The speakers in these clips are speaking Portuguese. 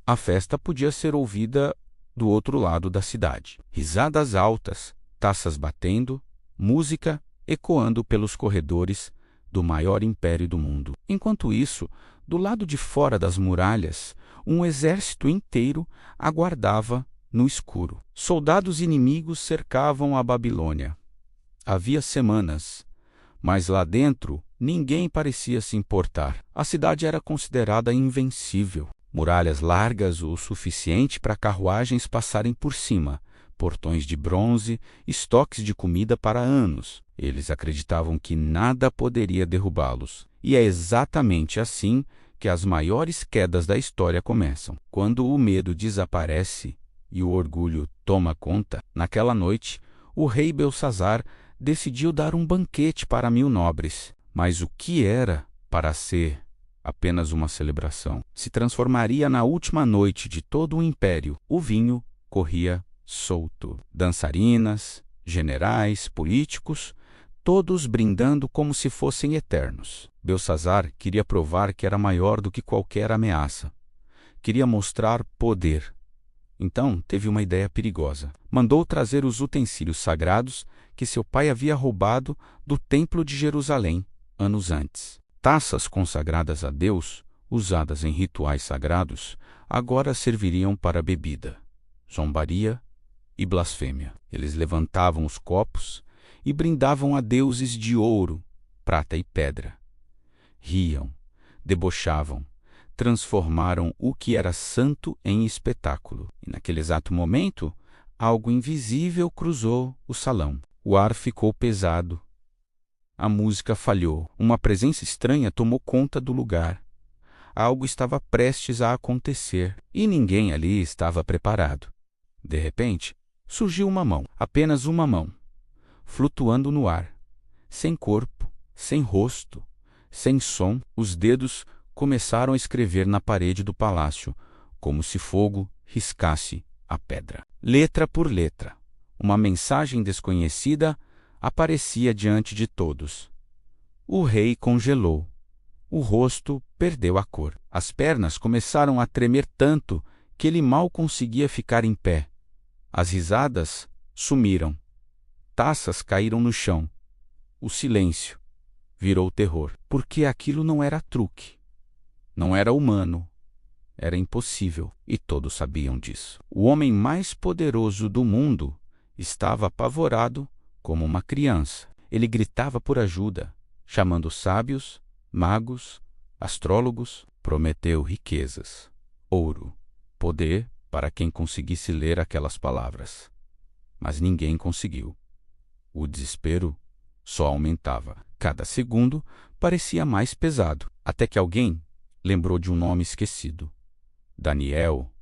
a festa podia ser ouvida do outro lado da cidade. Risadas altas, taças batendo, música ecoando pelos corredores do maior império do mundo. Enquanto isso, do lado de fora das muralhas, um exército inteiro aguardava no escuro. Soldados inimigos cercavam a Babilônia. Havia semanas, mas lá dentro ninguém parecia se importar. A cidade era considerada invencível. Muralhas largas o suficiente para carruagens passarem por cima, portões de bronze, estoques de comida para anos. Eles acreditavam que nada poderia derrubá-los. E é exatamente assim que as maiores quedas da história começam. Quando o medo desaparece e o orgulho toma conta, naquela noite, o rei Belsazar decidiu dar um banquete para 1000 nobres. Mas o que era para ser apenas uma celebração se transformaria na última noite de todo o império. O vinho corria solto. Dançarinas, generais, políticos, todos brindando como se fossem eternos. Belsazar queria provar que era maior do que qualquer ameaça. Queria mostrar poder. Então teve uma ideia perigosa. Mandou trazer os utensílios sagrados que seu pai havia roubado do Templo de Jerusalém anos antes. Taças consagradas a Deus, usadas em rituais sagrados, agora serviriam para bebida, zombaria e blasfêmia. Eles levantavam os copos e brindavam a deuses de ouro, prata e pedra. Riam, debochavam, transformaram o que era santo em espetáculo. E naquele exato momento, algo invisível cruzou o salão. O ar ficou pesado. A música falhou. Uma presença estranha tomou conta do lugar. Algo estava prestes a acontecer e ninguém ali estava preparado. De repente, surgiu uma mão, apenas uma mão, flutuando no ar, sem corpo, sem rosto, sem som. Os dedos começaram a escrever na parede do palácio, como se fogo riscasse a pedra. Letra por letra, uma mensagem desconhecida aparecia diante de todos. O rei congelou. O rosto perdeu a cor. As pernas começaram a tremer tanto que ele mal conseguia ficar em pé. As risadas sumiram. Taças caíram no chão. O silêncio virou terror, porque aquilo não era truque. Não era humano. Era impossível, e todos sabiam disso. O homem mais poderoso do mundo estava apavorado como uma criança. Ele gritava por ajuda, chamando sábios, magos, astrólogos. Prometeu riquezas, ouro, poder para quem conseguisse ler aquelas palavras. Mas ninguém conseguiu. O desespero só aumentava. Cada segundo parecia mais pesado, até que alguém lembrou de um nome esquecido. Daniel,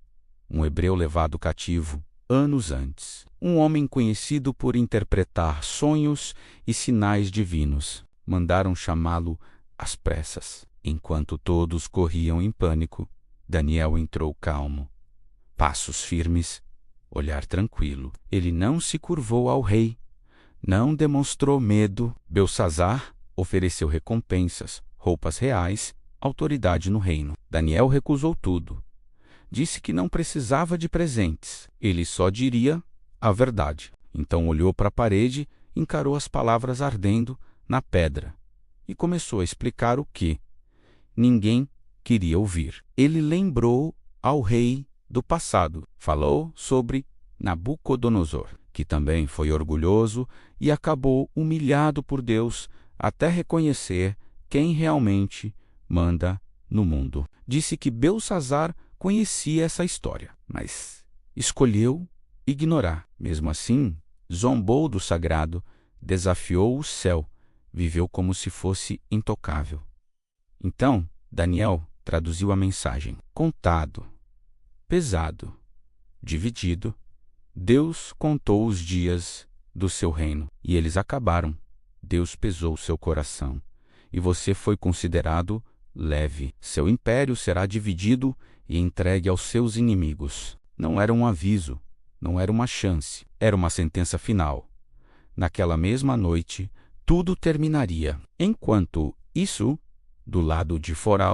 um hebreu levado cativo anos antes. Um homem conhecido por interpretar sonhos e sinais divinos. Mandaram chamá-lo às pressas. Enquanto todos corriam em pânico, Daniel entrou calmo. Passos firmes, olhar tranquilo. Ele não se curvou ao rei, não demonstrou medo. Belsazar ofereceu recompensas, roupas reais, autoridade no reino. Daniel recusou tudo. Disse que não precisava de presentes. Ele só diria a verdade. Então olhou para a parede, encarou as palavras ardendo na pedra e começou a explicar o que ninguém queria ouvir. Ele lembrou ao rei do passado. Falou sobre Nabucodonosor, que também foi orgulhoso e acabou humilhado por Deus até reconhecer quem realmente manda no mundo. Disse que Belsazar conhecia essa história, mas escolheu ignorar. Mesmo assim, zombou do sagrado, desafiou o céu, viveu como se fosse intocável. Então, Daniel traduziu a mensagem. Contado, pesado, dividido, Deus contou os dias do seu reino, e eles acabaram. Deus pesou seu coração, e você foi considerado leve. Seu império será dividido e entregue aos seus inimigos. Não era um aviso, não era uma chance, era uma sentença final. Naquela mesma noite, tudo terminaria. Enquanto isso, do lado de fora,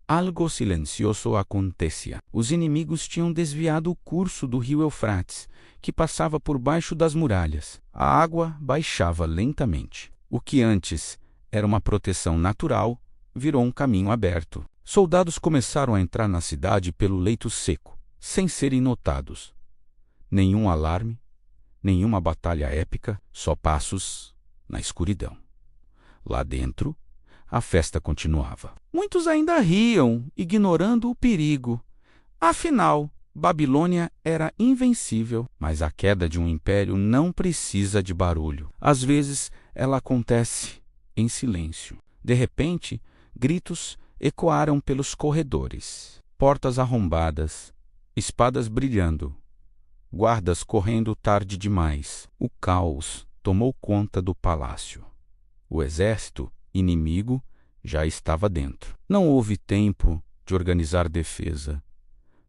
Algo silencioso acontecia. Os inimigos tinham desviado o curso do rio Eufrates, que passava por baixo das muralhas. A água baixava lentamente. O que antes era uma proteção natural virou um caminho aberto. Soldados começaram a entrar na cidade pelo leito seco, sem serem notados. Nenhum alarme, nenhuma batalha épica, só passos na escuridão. Lá dentro, a festa continuava. Muitos ainda riam, ignorando o perigo. Afinal, Babilônia era invencível, mas a queda de um império não precisa de barulho. Às vezes, ela acontece em silêncio. De repente, gritos ecoaram pelos corredores. Portas arrombadas, espadas brilhando, guardas correndo tarde demais. O caos tomou conta do palácio. O exército inimigo já estava dentro. Não houve tempo de organizar defesa.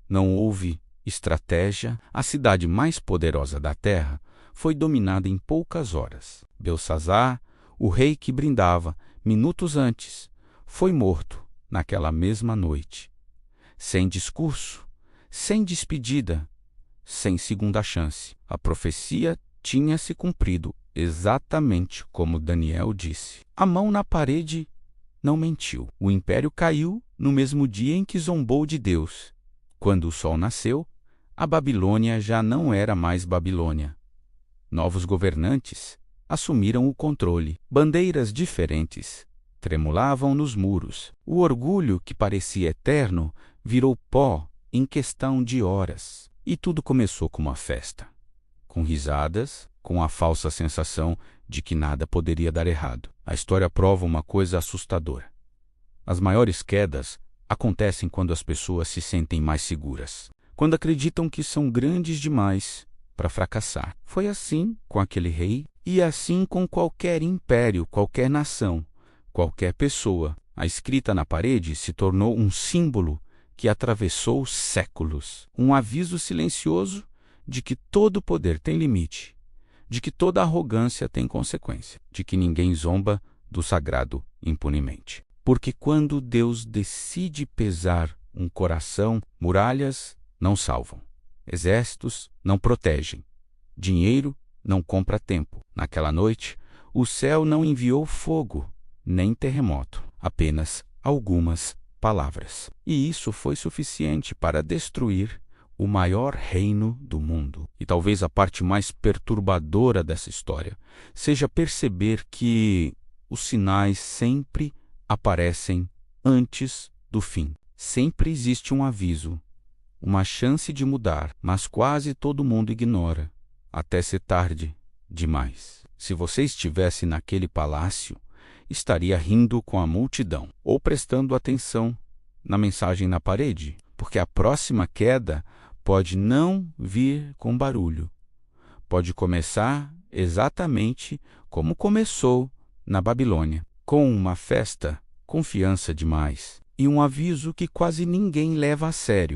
Não houve estratégia. A cidade mais poderosa da terra foi dominada em poucas horas. Belsazar, o rei que brindava minutos antes, foi morto naquela mesma noite. Sem discurso, sem despedida, sem segunda chance. A profecia tinha se cumprido exatamente como Daniel disse. A mão na parede não mentiu. O império caiu no mesmo dia em que zombou de Deus. Quando o sol nasceu, a Babilônia já não era mais Babilônia. Novos governantes assumiram o controle. Bandeiras diferentes tremulavam nos muros. O orgulho que parecia eterno virou pó em questão de horas. E tudo começou como uma festa, com risadas, com a falsa sensação de que nada poderia dar errado. A história prova uma coisa assustadora. As maiores quedas acontecem quando as pessoas se sentem mais seguras, quando acreditam que são grandes demais para fracassar. Foi assim com aquele rei e assim com qualquer império, qualquer nação, qualquer pessoa. A escrita na parede se tornou um símbolo que atravessou séculos, um aviso silencioso de que todo poder tem limite, de que toda arrogância tem consequência, de que ninguém zomba do sagrado impunemente. Porque quando Deus decide pesar um coração, muralhas não salvam, exércitos não protegem, dinheiro não compra tempo. Naquela noite, o céu não enviou fogo, nem terremoto, apenas algumas palavras. E isso foi suficiente para destruir o maior reino do mundo. E talvez a parte mais perturbadora dessa história seja perceber que os sinais sempre aparecem antes do fim. Sempre existe um aviso, uma chance de mudar, mas quase todo mundo ignora, até ser tarde demais. Se você estivesse naquele palácio, estaria rindo com a multidão ou prestando atenção na mensagem na parede, porque a próxima queda pode não vir com barulho. Pode começar exatamente como começou na Babilônia, com uma festa, confiança demais e um aviso que quase ninguém leva a sério.